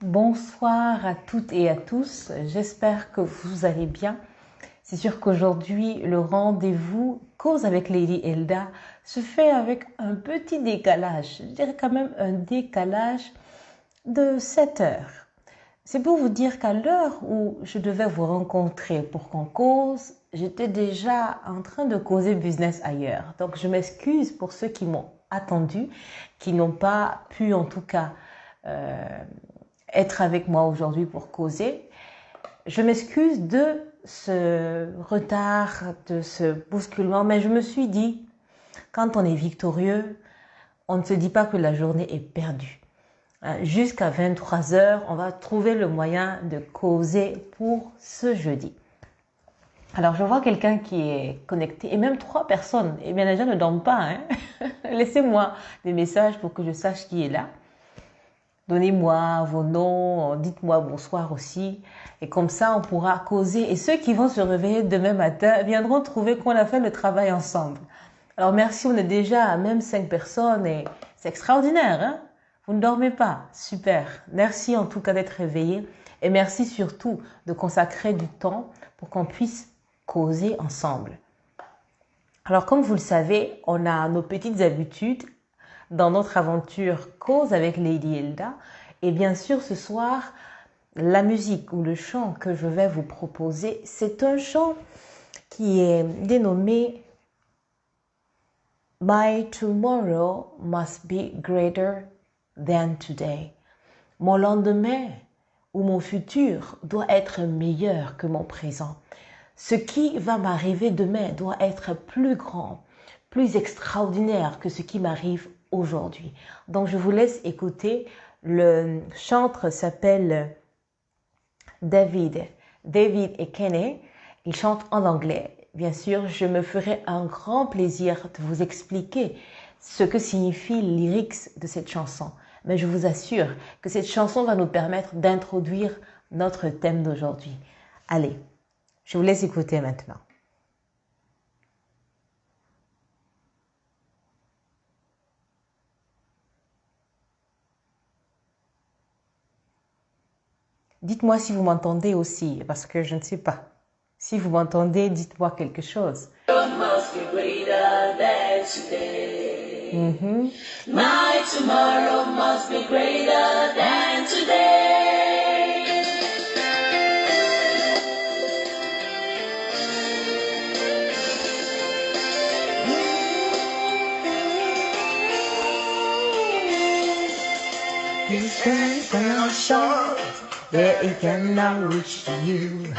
Bonsoir à toutes et à tous, j'espère que vous allez bien. C'est sûr qu'aujourd'hui, le rendez-vous Cause avec Lady Elda se fait avec un petit décalage, je dirais quand même un décalage de 7 heures. C'est pour vous dire qu'à l'heure où je devais vous rencontrer pour qu'on cause, j'étais déjà en train de causer business ailleurs. Donc je m'excuse pour ceux qui m'ont attendu, qui n'ont pas pu en tout cas être avec moi aujourd'hui pour causer. Je m'excuse de ce retard, de ce bousculement, mais je me suis dit, quand on est victorieux, on ne se dit pas que la journée est perdue. Jusqu'à 23 heures, on va trouver le moyen de causer pour ce jeudi. Alors, je vois quelqu'un qui est connecté, et même 3 personnes. Eh bien, les gens ne dorment pas. Hein? Laissez-moi des messages pour que je sache qui est là. Donnez-moi vos noms, dites-moi bonsoir aussi. Et comme ça, on pourra causer. Et ceux qui vont se réveiller demain matin viendront trouver qu'on a fait le travail ensemble. Alors, merci, on est déjà à même 5 personnes et c'est extraordinaire. Hein? Vous ne dormez pas. Super. Merci en tout cas d'être réveillés. Et merci surtout de consacrer du temps pour qu'on puisse causer ensemble. Alors, comme vous le savez, on a nos petites habitudes dans notre aventure Cause avec Lady Elda. Et bien sûr, ce soir, la musique ou le chant que je vais vous proposer, c'est un chant qui est dénommé My tomorrow must be greater than today. Mon lendemain ou mon futur doit être meilleur que mon présent. Ce qui va m'arriver demain doit être plus grand, plus extraordinaire que ce qui m'arrive aujourd'hui. Donc, je vous laisse écouter. Le chanteur s'appelle David Ekene. Il chante en anglais. Bien sûr, je me ferai un grand plaisir de vous expliquer ce que signifie le lyrics de cette chanson. Mais je vous assure que cette chanson va nous permettre d'introduire notre thème d'aujourd'hui. Allez, je vous laisse écouter maintenant. Dites-moi si vous m'entendez aussi, parce que je ne sais pas. Si vous m'entendez, dites-moi quelque chose. My tomorrow must be greater than today. His hands are short, that he cannot reach to you.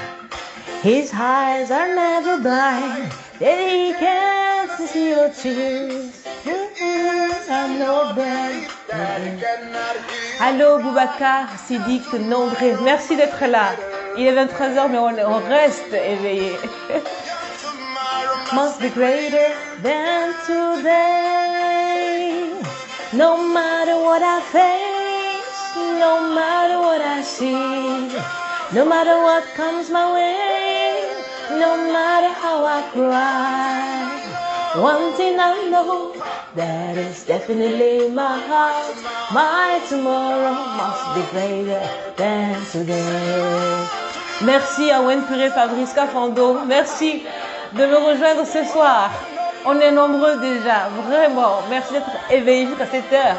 His eyes are never blind, that he can't see your tears. I know that. Allô Boubacar, Sidik, Nombré, merci d'être là. Il est 23h mais on reste éveillé. Must be greater than today. No matter what I face, no matter what I see, no matter what comes my way, no matter how I cry. One thing I know, that is definitely my heart. My tomorrow must be greater than today. Merci à Wenpuré Fabrice Cafando. Merci de me rejoindre ce soir. On est nombreux déjà, vraiment. Merci d'être éveillés jusqu'à cette heure.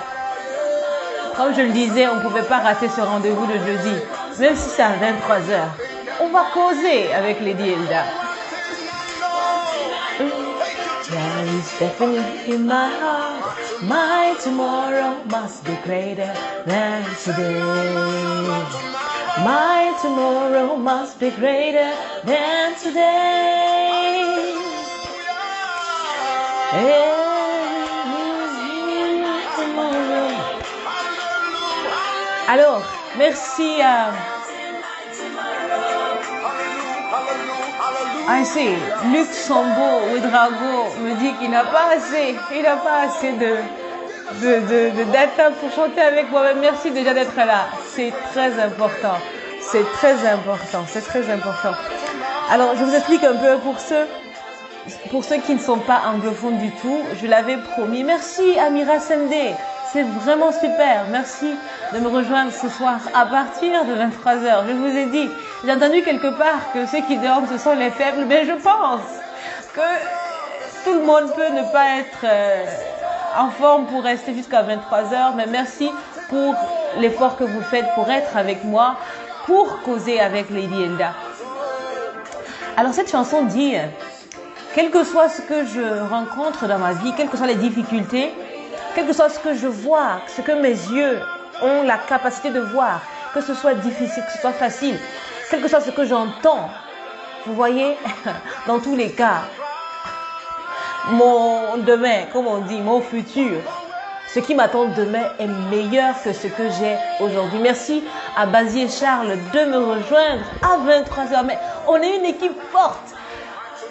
Comme je le disais, on ne pouvait pas rater ce rendez-vous de jeudi. Même si c'est à 23h. On va causer avec Lady Elda. There is definitely in my heart. My tomorrow must be greater than today. My tomorrow must be greater than today. Tomorrow. Alors, merci à... Ah si, Luxembourg, Ouedrago me dit qu'il n'a pas assez, de data pour chanter avec moi. Merci déjà d'être là, c'est très important, c'est très important. Alors je vous explique un peu pour ceux qui ne sont pas anglophones du tout, je l'avais promis. Merci Amira Sendé, C'est vraiment super. Merci de me rejoindre ce soir à partir de 23h. Je vous ai dit, j'ai entendu quelque part que ceux qui dorment, ce sont les faibles. Mais je pense que tout le monde peut ne pas être en forme pour rester jusqu'à 23h. Mais merci pour l'effort que vous faites pour être avec moi, pour causer avec Lady Elda. Alors cette chanson dit, quel que soit ce que je rencontre dans ma vie, quelles que soient les difficultés, quel que soit ce que je vois, ce que mes yeux ont la capacité de voir, que ce soit difficile, que ce soit facile, quel que soit ce que j'entends, vous voyez, dans tous les cas, mon demain, comme on dit, mon futur, ce qui m'attend demain est meilleur que ce que j'ai aujourd'hui. Merci à Basier Charles de me rejoindre à 23h. Mais on est une équipe forte.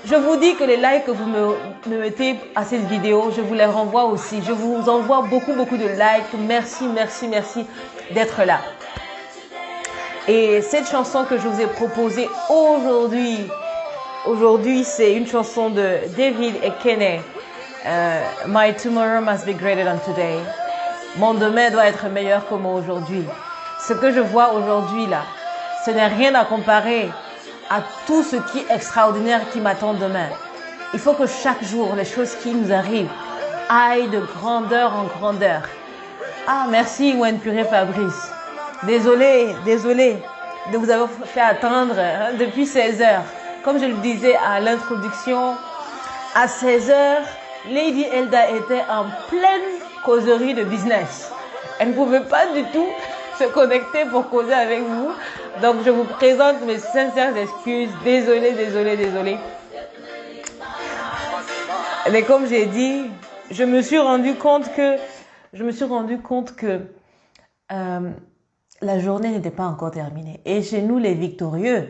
Je vous dis que les likes que vous me mettez à cette vidéo, je vous les renvoie aussi. Je vous envoie beaucoup de likes. Merci, merci, merci d'être là. Et cette chanson que je vous ai proposée aujourd'hui, c'est une chanson de David Ekene. My tomorrow must be greater than today. Mon demain doit être meilleur que mon aujourd'hui. Ce que je vois aujourd'hui là, ce n'est rien à comparer à tout ce qui est extraordinaire qui m'attend demain. Il faut que chaque jour, les choses qui nous arrivent aillent de grandeur en grandeur. Ah, merci Wen Puré Fabrice. Désolé de vous avoir fait attendre depuis 16h. Comme je le disais à l'introduction, à 16h, Lady Elda était en pleine causerie de business. Elle ne pouvait pas du tout se connecter pour causer avec vous. Donc, je vous présente mes sincères excuses. Désolé. Mais comme j'ai dit, je me suis rendu compte que la journée n'était pas encore terminée. Et chez nous, les victorieux,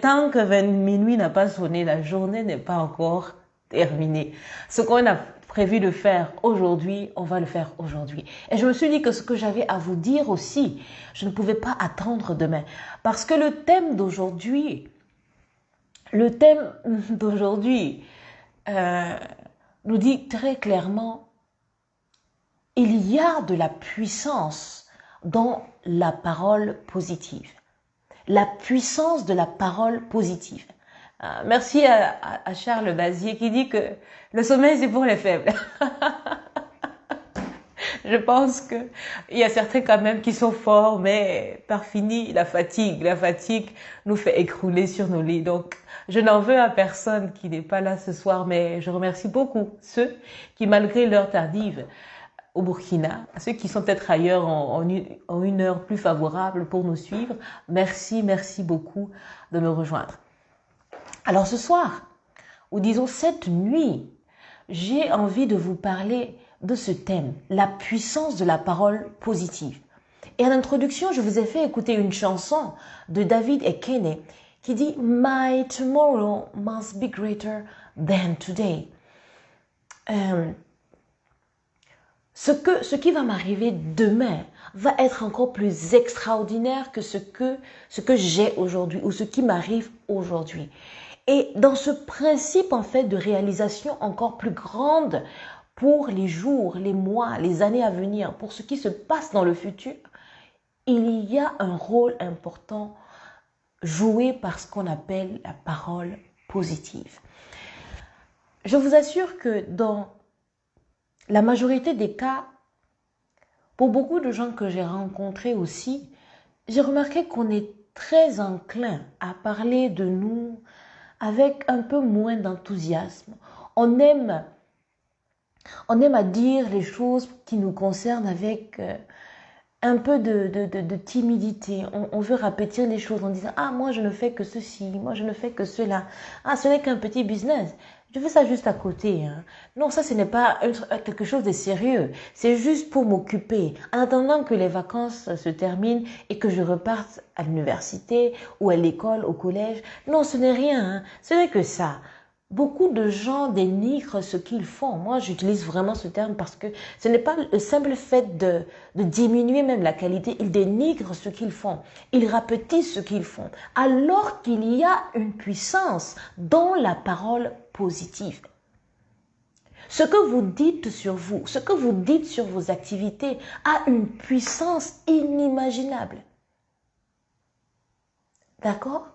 tant que 20 minuit n'a pas sonné, la journée n'est pas encore terminée. Ce qu'on a prévu de faire aujourd'hui, on va le faire aujourd'hui. Et je me suis dit que ce que j'avais à vous dire aussi, je ne pouvais pas attendre demain. Parce que le thème d'aujourd'hui nous dit très clairement, il y a de la puissance dans la parole positive. La puissance de la parole positive. Merci à Charles Bazier qui dit que le sommeil c'est pour les faibles. Je pense qu'il y a certains quand même qui sont forts, mais par fini, la fatigue nous fait écrouler sur nos lits. Donc, je n'en veux à personne qui n'est pas là ce soir, mais je remercie beaucoup ceux qui, malgré l'heure tardive, au Burkina, à ceux qui sont peut-être ailleurs en une heure plus favorable pour nous suivre. Merci beaucoup de me rejoindre. Alors ce soir, ou disons cette nuit, j'ai envie de vous parler de ce thème, la puissance de la parole positive. Et en introduction, je vous ai fait écouter une chanson de David Ekene qui dit « My tomorrow must be greater than today ». Ce qui va m'arriver demain va être encore plus extraordinaire que ce que j'ai aujourd'hui ou ce qui m'arrive aujourd'hui. Et dans ce principe en fait de réalisation encore plus grande pour les jours, les mois, les années à venir, pour ce qui se passe dans le futur, il y a un rôle important joué par ce qu'on appelle la parole positive. Je vous assure que dans la majorité des cas, pour beaucoup de gens que j'ai rencontrés aussi, j'ai remarqué qu'on est très enclin à parler de nous avec un peu moins d'enthousiasme. On aime à dire les choses qui nous concernent avec un peu de timidité. On veut répéter les choses en disant « Ah, moi je ne fais que ceci, moi je ne fais que cela. Ah, ce n'est qu'un petit business. Je fais ça juste à côté. Hein. Non, ça ce n'est pas quelque chose de sérieux. C'est juste pour m'occuper. En attendant que les vacances se terminent et que je reparte à l'université ou à l'école, au collège. Non, ce n'est rien. Hein. Ce n'est que ça. » Beaucoup de gens dénigrent ce qu'ils font. Moi, j'utilise vraiment ce terme parce que ce n'est pas le simple fait de diminuer même la qualité. Ils dénigrent ce qu'ils font. Ils rapetissent ce qu'ils font. Alors qu'il y a une puissance dans la parole positive. Ce que vous dites sur vous, ce que vous dites sur vos activités a une puissance inimaginable. D'accord?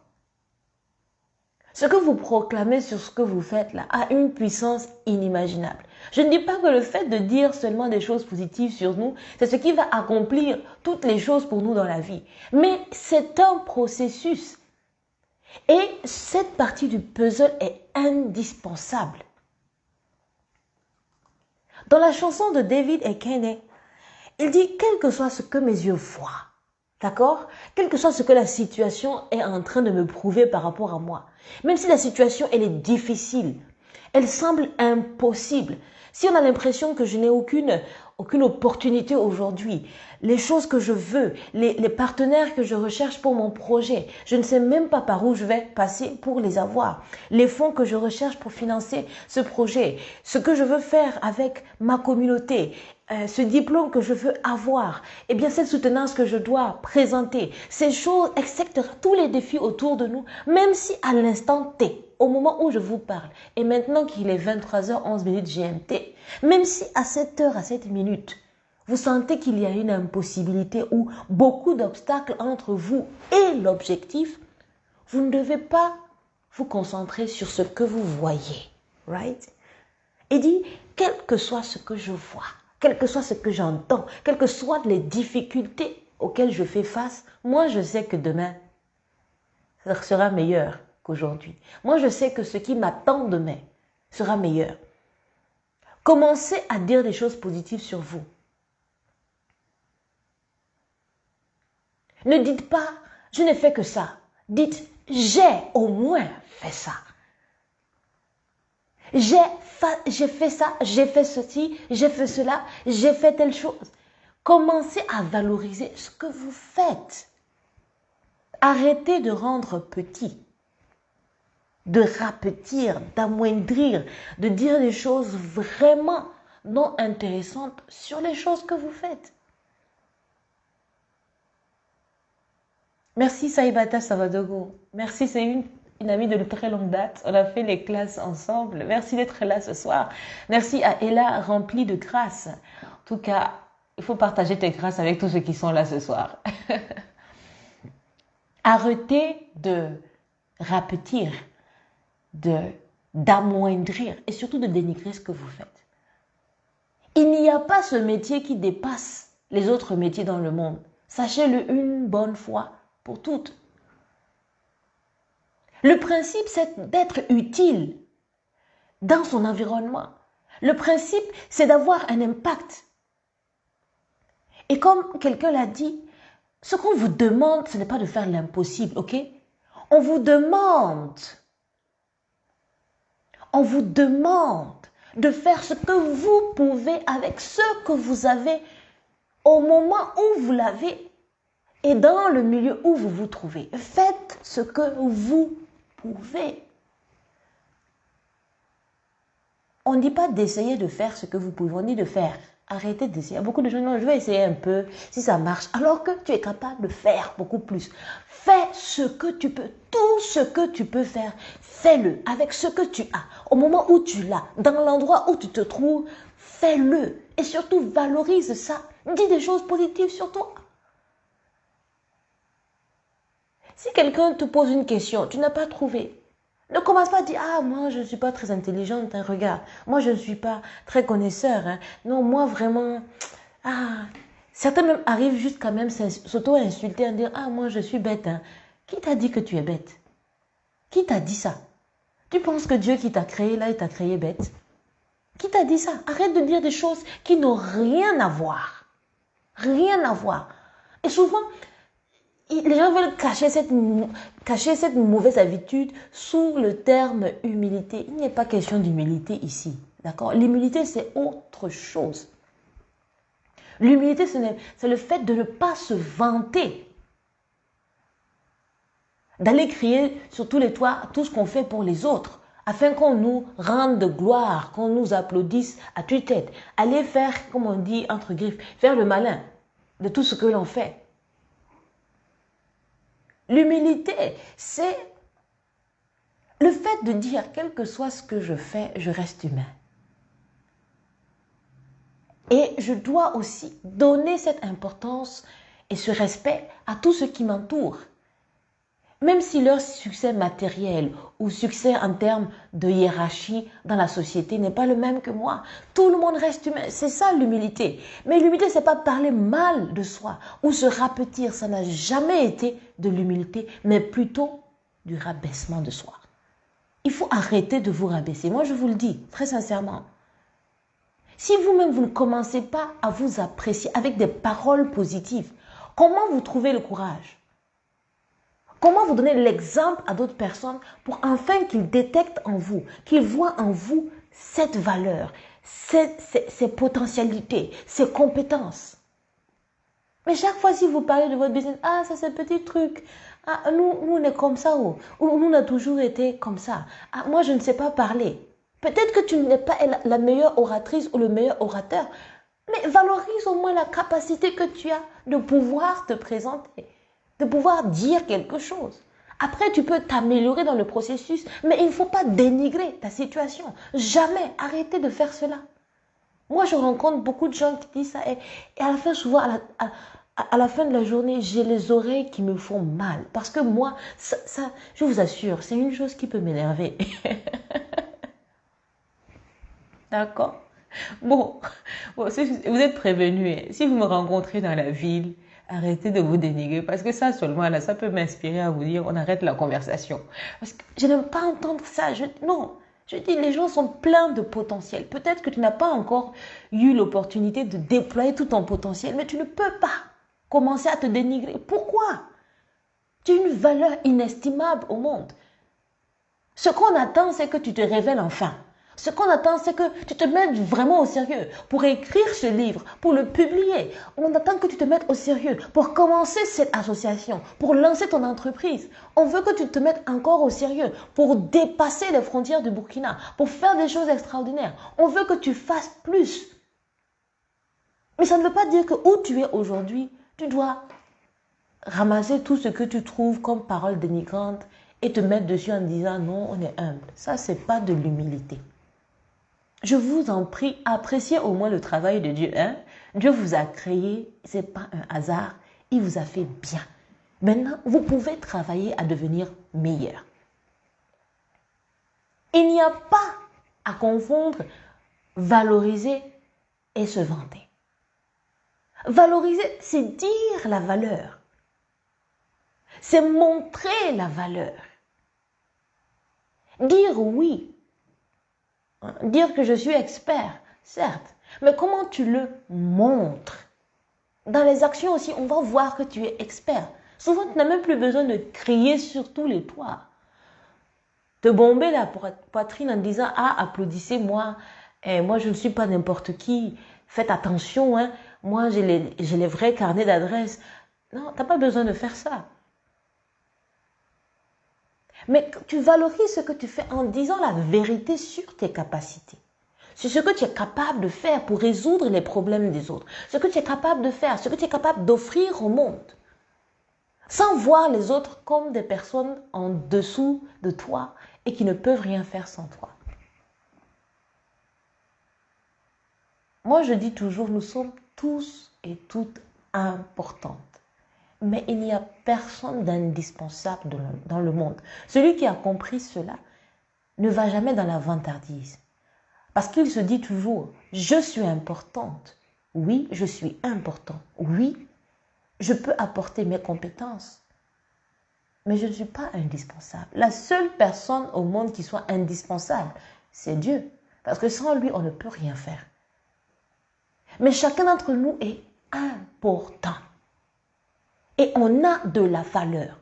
Ce que vous proclamez sur ce que vous faites là a une puissance inimaginable. Je ne dis pas que le fait de dire seulement des choses positives sur nous, c'est ce qui va accomplir toutes les choses pour nous dans la vie. Mais c'est un processus. Et cette partie du puzzle est indispensable. Dans la chanson de David Ekene, il dit « Quel que soit ce que mes yeux voient, d'accord? Quelle que soit ce que la situation est en train de me prouver par rapport à moi, même si la situation elle est difficile, elle semble impossible, si on a l'impression que je n'ai aucune opportunité aujourd'hui, les choses que je veux, les partenaires que je recherche pour mon projet, je ne sais même pas par où je vais passer pour les avoir, les fonds que je recherche pour financer ce projet, ce que je veux faire avec ma communauté, ce diplôme que je veux avoir, et bien cette soutenance que je dois présenter, ces choses, etc., tous les défis autour de nous, même si à l'instant T, au moment où je vous parle, et maintenant qu'il est 23h11 GMT, même si à cette heure, à cette minute, vous sentez qu'il y a une impossibilité ou beaucoup d'obstacles entre vous et l'objectif, vous ne devez pas vous concentrer sur ce que vous voyez, right? Et dit, quel que soit ce que je vois, quel que soit ce que j'entends, quelles que soient les difficultés auxquelles je fais face, moi je sais que demain, ça sera meilleur qu'aujourd'hui. Moi je sais que ce qui m'attend demain sera meilleur. Commencez à dire des choses positives sur vous. Ne dites pas, je n'ai fait que ça. Dites, j'ai au moins fait ça. J'ai fait ça, j'ai fait ceci, j'ai fait cela, j'ai fait telle chose. Commencez à valoriser ce que vous faites. Arrêtez de rendre petit, de rapetir, d'amoindrir, de dire des choses vraiment non intéressantes sur les choses que vous faites. Merci Saïbata Savadogo. Merci, c'est une amie de très longue date. On a fait les classes ensemble. Merci d'être là ce soir. Merci à Ella, remplie de grâce. En tout cas, il faut partager tes grâces avec tous ceux qui sont là ce soir. Arrêtez de rapetir, d'amoindrir et surtout de dénigrer ce que vous faites. Il n'y a pas ce métier qui dépasse les autres métiers dans le monde. Sachez-le une bonne fois pour toutes. Le principe, c'est d'être utile dans son environnement. Le principe, c'est d'avoir un impact. Et comme quelqu'un l'a dit, ce qu'on vous demande, ce n'est pas de faire l'impossible, ok? On vous demande de faire ce que vous pouvez avec ce que vous avez au moment où vous l'avez et dans le milieu où vous vous trouvez. Faites ce que vous pouvez. On ne dit pas d'essayer de faire ce que vous pouvez, on dit de faire. Arrêtez d'essayer. Il y a beaucoup de gens, non, je vais essayer un peu, si ça marche. Alors que tu es capable de faire beaucoup plus. Fais ce que tu peux. Tout ce que tu peux faire, fais-le avec ce que tu as. Au moment où tu l'as, dans l'endroit où tu te trouves, fais-le. Et surtout, valorise ça. Dis des choses positives sur toi. Si quelqu'un te pose une question, tu n'as pas trouvé. Ne commence pas à dire, ah, moi, je ne suis pas très intelligente, hein, regarde. Moi, je ne suis pas très connaisseur. Hein. Non, moi, vraiment, ah. Certains même arrivent jusqu'à même s'auto-insulter, en dire, ah, moi, je suis bête. Hein. Qui t'a dit que tu es bête? Qui t'a dit ça? Tu penses que Dieu qui t'a créé, là, il t'a créé bête? Qui t'a dit ça? Arrête de dire des choses qui n'ont rien à voir. Rien à voir. Et souvent, les gens veulent cacher cette mauvaise habitude sous le terme humilité. Il n'est pas question d'humilité ici. D'accord? L'humilité, c'est autre chose. L'humilité, c'est le fait de ne pas se vanter. D'aller crier sur tous les toits tout ce qu'on fait pour les autres, afin qu'on nous rende de gloire, qu'on nous applaudisse à tue-tête. Aller faire, comme on dit entre griffes, faire le malin de tout ce que l'on fait. L'humilité, c'est le fait de dire, quel que soit ce que je fais, je reste humain. Et je dois aussi donner cette importance et ce respect à tous ceux qui m'entourent. Même si leur succès matériel ou succès en termes de hiérarchie dans la société n'est pas le même que moi, tout le monde reste humain. C'est ça l'humilité. Mais l'humilité, c'est pas parler mal de soi ou se rapetir. Ça n'a jamais été de l'humilité, mais plutôt du rabaissement de soi. Il faut arrêter de vous rabaisser. Moi, je vous le dis très sincèrement. Si vous-même, vous ne commencez pas à vous apprécier avec des paroles positives, comment vous trouvez le courage? Comment vous donnez l'exemple à d'autres personnes pour enfin qu'ils détectent en vous, qu'ils voient en vous cette valeur, ces potentialités, ces compétences. Mais chaque fois, si vous parlez de votre business, ah, ça c'est un petit truc, ah, nous on est comme ça, ou nous on a toujours été comme ça, ah, moi je ne sais pas parler. Peut-être que tu n'es pas la meilleure oratrice ou le meilleur orateur, mais valorise au moins la capacité que tu as de pouvoir te présenter, de pouvoir dire quelque chose. Après, tu peux t'améliorer dans le processus, mais il ne faut pas dénigrer ta situation. Jamais. Arrêtez de faire cela. Moi, je rencontre beaucoup de gens qui disent ça et à la fin, souvent, à la fin de la journée, j'ai les oreilles qui me font mal. Parce que moi, ça je vous assure, c'est une chose qui peut m'énerver. D'accord? Bon, si vous êtes prévenus. Si vous me rencontrez dans la ville, arrêtez de vous dénigrer parce que ça seulement, là, ça peut m'inspirer à vous dire on arrête la conversation. Parce que je n'aime pas entendre ça. Non, je dis les gens sont pleins de potentiel. Peut-être que tu n'as pas encore eu l'opportunité de déployer tout ton potentiel, mais tu ne peux pas commencer à te dénigrer. Pourquoi? Tu as une valeur inestimable au monde. Ce qu'on attend, c'est que tu te révèles enfin. Ce qu'on attend, c'est que tu te mettes vraiment au sérieux pour écrire ce livre, pour le publier. On attend que tu te mettes au sérieux pour commencer cette association, pour lancer ton entreprise. On veut que tu te mettes encore au sérieux pour dépasser les frontières du Burkina, pour faire des choses extraordinaires. On veut que tu fasses plus. Mais ça ne veut pas dire que où tu es aujourd'hui, tu dois ramasser tout ce que tu trouves comme paroles dénigrantes et te mettre dessus en disant non, on est humble. Ça, c'est pas de l'humilité. Je vous en prie, appréciez au moins le travail de Dieu. Hein? Dieu vous a créé, ce n'est pas un hasard, il vous a fait bien. Maintenant, vous pouvez travailler à devenir meilleur. Il n'y a pas à confondre valoriser et se vanter. Valoriser, c'est dire la valeur. C'est montrer la valeur. Dire oui. Dire que je suis expert, certes, mais comment tu le montres? Dans les actions aussi, on va voir que tu es expert. Souvent, tu n'as même plus besoin de crier sur tous les toits. Te bomber la poitrine en disant « Ah, applaudissez-moi, moi je ne suis pas n'importe qui, faites attention, hein. Moi j'ai les vrais carnets d'adresses. » Non, tu n'as pas besoin de faire ça. Mais tu valorises ce que tu fais en disant la vérité sur tes capacités. C'est ce que tu es capable de faire pour résoudre les problèmes des autres. Ce que tu es capable de faire, ce que tu es capable d'offrir au monde. Sans voir les autres comme des personnes en dessous de toi et qui ne peuvent rien faire sans toi. Moi, je dis toujours, nous sommes tous et toutes importantes. Mais il n'y a personne d'indispensable dans le monde. Celui qui a compris cela ne va jamais dans la vantardise. Parce qu'il se dit toujours, je suis importante. Oui, je suis important. Oui, je peux apporter mes compétences. Mais je ne suis pas indispensable. La seule personne au monde qui soit indispensable, c'est Dieu. Parce que sans lui, on ne peut rien faire. Mais chacun d'entre nous est important. Et on a de la valeur.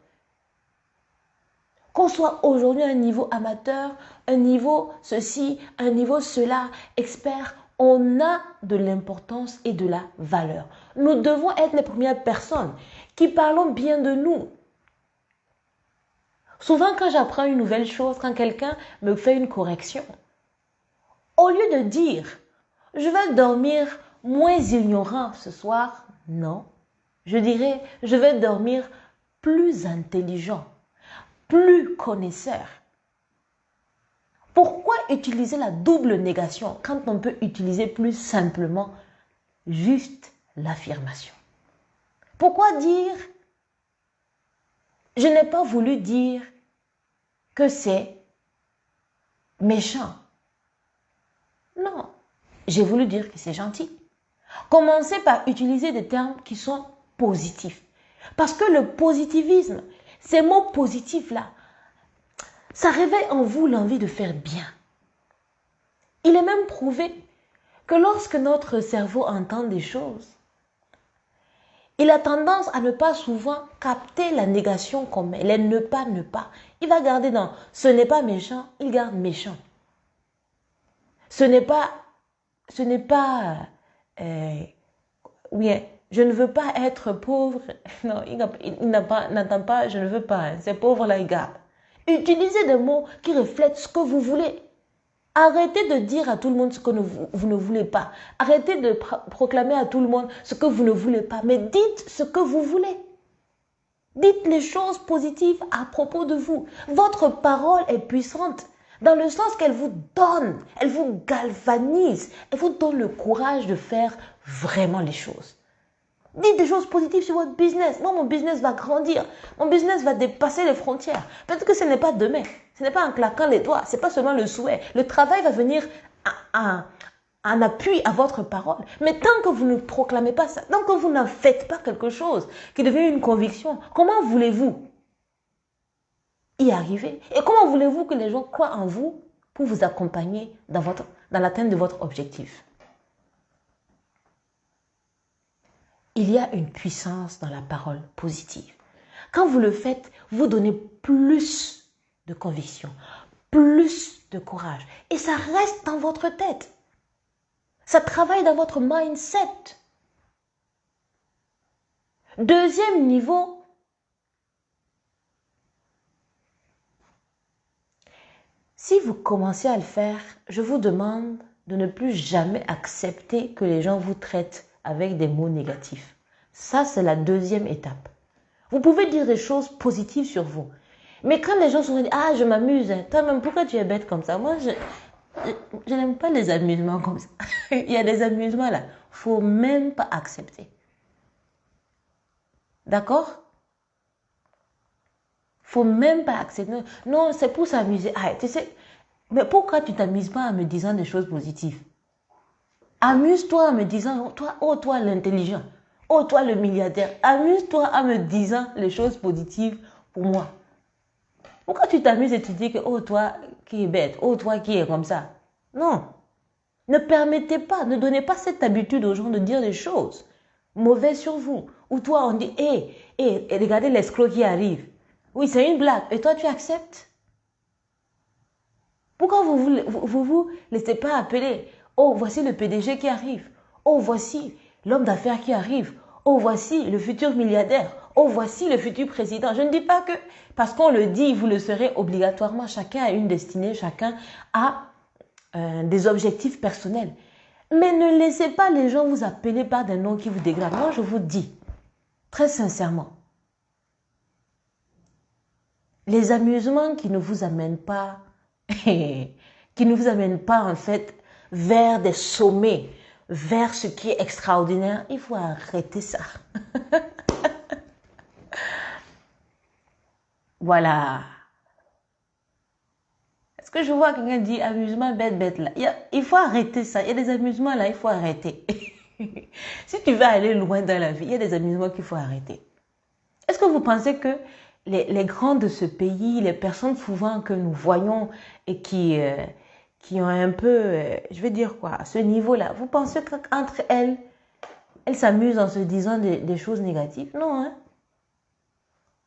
Qu'on soit aujourd'hui à un niveau amateur, un niveau ceci, un niveau cela, expert, on a de l'importance et de la valeur. Nous devons être les premières personnes qui parlons bien de nous. Souvent quand j'apprends une nouvelle chose, quand quelqu'un me fait une correction, au lieu de dire « je vais dormir moins ignorant ce soir », non. Je dirais, je vais dormir plus intelligent, plus connaisseur. Pourquoi utiliser la double négation quand on peut utiliser plus simplement juste l'affirmation. Pourquoi dire, je n'ai pas voulu dire que c'est méchant. Non, j'ai voulu dire que c'est gentil. Commencez par utiliser des termes qui sont positifs. Parce que le positivisme, ces mots positifs-là, ça réveille en vous l'envie de faire bien. Il est même prouvé que lorsque notre cerveau entend des choses, il a tendance à ne pas souvent capter la négation qu'on met, les ne pas, ne pas. Il va garder dans ce n'est pas méchant, il garde méchant. Ce n'est pas, oui, je ne veux pas être pauvre. Non, il n'entend pas, je ne veux pas. C'est pauvre là, il garde. Utilisez des mots qui reflètent ce que vous voulez. Arrêtez de dire à tout le monde ce que vous ne voulez pas. Arrêtez de proclamer à tout le monde ce que vous ne voulez pas. Mais dites ce que vous voulez. Dites les choses positives à propos de vous. Votre parole est puissante dans le sens qu'elle vous donne, elle vous galvanise, elle vous donne le courage de faire vraiment les choses. Dites des choses positives sur votre business. Moi, mon business va grandir. Mon business va dépasser les frontières. Peut-être que ce n'est pas demain. Ce n'est pas en claquant les doigts. Ce n'est pas seulement le souhait. Le travail va venir en appui à votre parole. Mais tant que vous ne proclamez pas ça, tant que vous n'en faites pas quelque chose qui devient une conviction, comment voulez-vous y arriver? Et comment voulez-vous que les gens croient en vous pour vous accompagner dans l'atteinte de votre objectif? Il y a une puissance dans la parole positive. Quand vous le faites, vous donnez plus de conviction, plus de courage. Et ça reste dans votre tête. Ça travaille dans votre mindset. Deuxième niveau, si vous commencez à le faire, je vous demande de ne plus jamais accepter que les gens vous traitent avec des mots négatifs. Ça, c'est la deuxième étape. Vous pouvez dire des choses positives sur vous. Mais quand les gens sont dit, ah, je m'amuse, toi-même, pourquoi tu es bête comme ça? Moi, je n'aime pas les amusements comme ça. Il y a des amusements là. Il ne faut même pas accepter. D'accord? Il ne faut même pas accepter. Non, c'est pour s'amuser. Ah, tu sais, mais pourquoi tu ne t'amuses pas en me disant des choses positives? Amuse-toi en me disant, toi, oh toi l'intelligent, oh toi le milliardaire, amuse-toi en me disant les choses positives pour moi. Pourquoi tu t'amuses et tu dis que, oh toi qui est bête, oh toi qui est comme ça? Non. Ne permettez pas, ne donnez pas cette habitude aux gens de dire des choses mauvaises sur vous. Ou toi on dit, regardez l'escroc qui arrive. Oui, c'est une blague. Et toi tu acceptes? Pourquoi vous laissez pas appeler? Oh, voici le PDG qui arrive. Oh, voici l'homme d'affaires qui arrive. Oh, voici le futur milliardaire. Oh, voici le futur président. Je ne dis pas que parce qu'on le dit, vous le serez obligatoirement. Chacun a une destinée, chacun a des objectifs personnels. Mais ne laissez pas les gens vous appeler par des noms qui vous dégradent. Moi, je vous dis, très sincèrement, les amusements qui ne vous amènent pas, en fait vers des sommets, vers ce qui est extraordinaire, il faut arrêter ça. Voilà. Est-ce que je vois quelqu'un dire amusement bête là? Il faut arrêter ça. Il y a des amusements là, il faut arrêter. Si tu veux aller loin dans la vie, il y a des amusements qu'il faut arrêter. Est-ce que vous pensez que les grands de ce pays, les personnes souvent que nous voyons et qui ont un peu, je vais dire quoi, à ce niveau-là, vous pensez qu'entre elles s'amusent en se disant des choses négatives? Non, hein?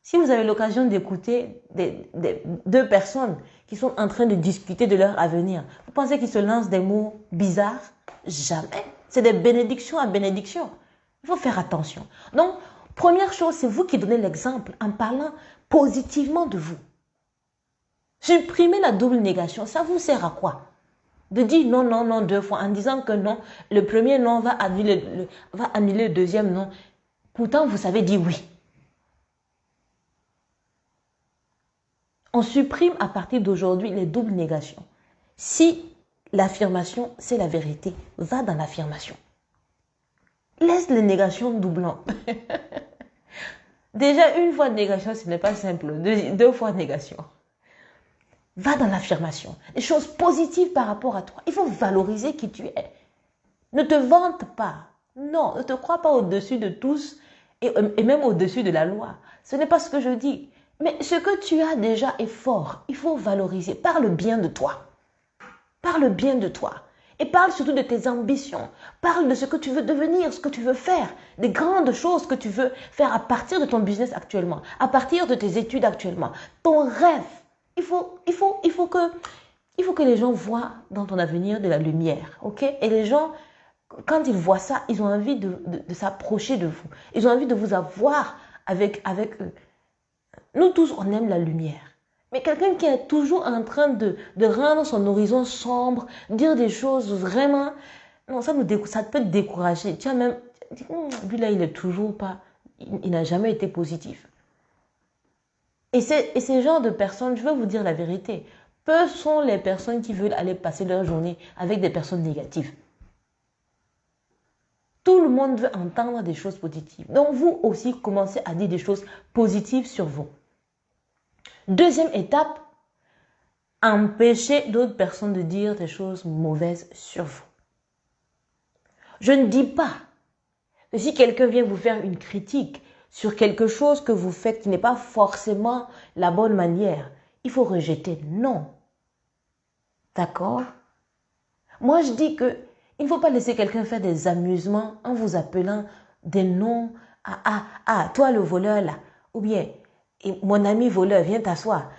Si vous avez l'occasion d'écouter deux personnes qui sont en train de discuter de leur avenir, vous pensez qu'ils se lancent des mots bizarres? Jamais. C'est des bénédictions à bénédiction. Il faut faire attention. Donc, première chose, c'est vous qui donnez l'exemple en parlant positivement de vous. Supprimez la double négation. Ça vous sert à quoi? De dire non, non, non deux fois en disant que non, le premier non va annuler le deuxième non. Pourtant, vous savez dire oui. On supprime à partir d'aujourd'hui les doubles négations. Si l'affirmation, c'est la vérité, va dans l'affirmation. Laisse les négations doublantes. Déjà, une fois de négation, ce n'est pas simple. Deux fois de négation. Va dans l'affirmation. Les choses positives par rapport à toi. Il faut valoriser qui tu es. Ne te vante pas. Non, ne te crois pas au-dessus de tous et même au-dessus de la loi. Ce n'est pas ce que je dis. Mais ce que tu as déjà est fort. Il faut valoriser. Parle bien de toi. Parle bien de toi. Et parle surtout de tes ambitions. Parle de ce que tu veux devenir, ce que tu veux faire. Des grandes choses que tu veux faire à partir de ton business actuellement. À partir de tes études actuellement. Ton rêve. Il faut que les gens voient dans ton avenir de la lumière. Ok? Et les gens, quand ils voient ça, ils ont envie de s'approcher de vous. Ils ont envie de vous avoir avec eux. Nous tous, on aime la lumière. Mais quelqu'un qui est toujours en train de rendre son horizon sombre, dire des choses vraiment... Non, ça peut te décourager. Tu as même... Lui là, il n'est toujours pas... Il n'a jamais été positif. Et ces genres de personnes, je vais vous dire la vérité, peu sont les personnes qui veulent aller passer leur journée avec des personnes négatives. Tout le monde veut entendre des choses positives. Donc vous aussi, commencez à dire des choses positives sur vous. Deuxième étape, empêchez d'autres personnes de dire des choses mauvaises sur vous. Je ne dis pas que si quelqu'un vient vous faire une critique sur quelque chose que vous faites qui n'est pas forcément la bonne manière, il faut rejeter. Non. D'accord? Moi, je dis que il ne faut pas laisser quelqu'un faire des amusements en vous appelant des noms. Toi le voleur là. Ou bien, mon ami voleur, viens t'asseoir.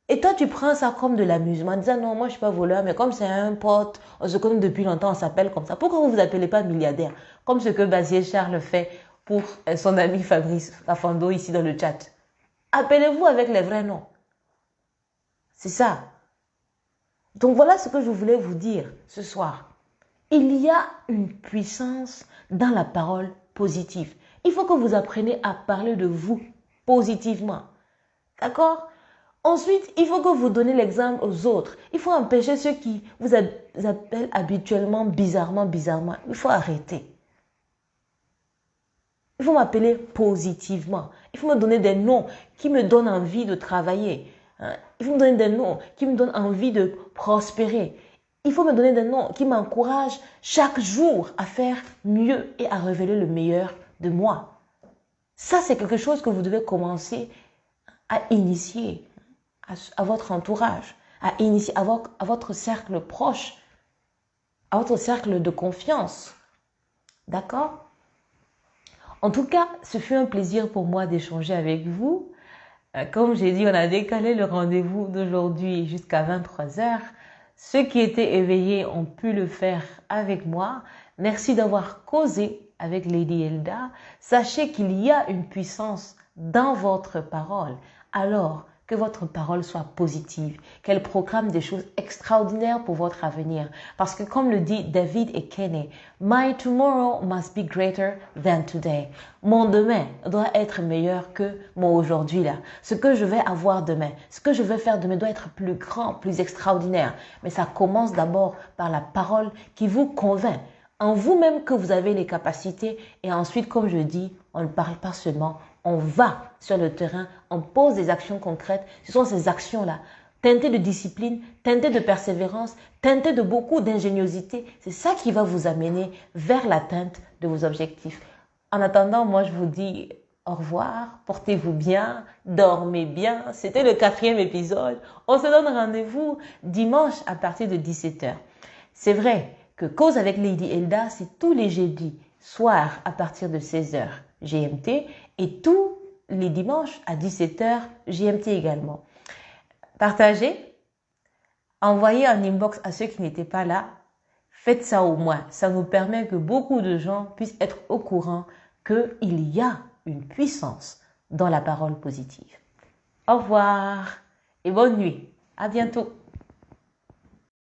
Et toi, tu prends ça comme de l'amusement, en disant non, moi je ne suis pas voleur, mais comme c'est un pote, on se connaît depuis longtemps, on s'appelle comme ça. Pourquoi vous ne vous appelez pas milliardaire? Comme ce que Basier Charles fait pour son ami Fabrice Rafando ici dans le chat. Appelez-vous avec les vrais noms. C'est ça. Donc voilà ce que je voulais vous dire ce soir. Il y a une puissance dans la parole positive. Il faut que vous appreniez à parler de vous positivement. D'accord? Ensuite, il faut que vous donnez l'exemple aux autres. Il faut empêcher ceux qui vous appellent habituellement bizarrement. Il faut arrêter. Il faut m'appeler positivement. Il faut me donner des noms qui me donnent envie de travailler. Il faut me donner des noms qui me donnent envie de prospérer. Il faut me donner des noms qui m'encouragent chaque jour à faire mieux et à révéler le meilleur de moi. Ça, c'est quelque chose que vous devez commencer à initier à votre entourage, à initier à votre cercle proche, à votre cercle de confiance. D'accord? En tout cas, ce fut un plaisir pour moi d'échanger avec vous. Comme j'ai dit, on a décalé le rendez-vous d'aujourd'hui jusqu'à 23 heures. Ceux qui étaient éveillés ont pu le faire avec moi. Merci d'avoir causé avec Lady Elda. Sachez qu'il y a une puissance dans votre parole. Alors, que votre parole soit positive, qu'elle proclame des choses extraordinaires pour votre avenir. Parce que comme le dit David Ekene, « My tomorrow must be greater than today ». Mon demain doit être meilleur que mon aujourd'hui là. Ce que je vais avoir demain, ce que je vais faire demain doit être plus grand, plus extraordinaire. Mais ça commence d'abord par la parole qui vous convainc en vous-même que vous avez les capacités. Et ensuite, comme je dis, on ne parle pas seulement, on va sur le terrain, on pose des actions concrètes. Ce sont ces actions-là, teintées de discipline, teintées de persévérance, teintées de beaucoup d'ingéniosité. C'est ça qui va vous amener vers l'atteinte de vos objectifs. En attendant, moi je vous dis au revoir, portez-vous bien, dormez bien. C'était le 4e épisode. On se donne rendez-vous dimanche à partir de 17 h. C'est vrai que Cause avec Lady Elda, c'est tous les jeudis soir à partir de 16 h GMT et tous les dimanches à 17 h GMT également. Partagez, envoyez un inbox à ceux qui n'étaient pas là. Faites ça au moins. Ça nous permet que beaucoup de gens puissent être au courant qu'il y a une puissance dans la parole positive. Au revoir et bonne nuit. À bientôt.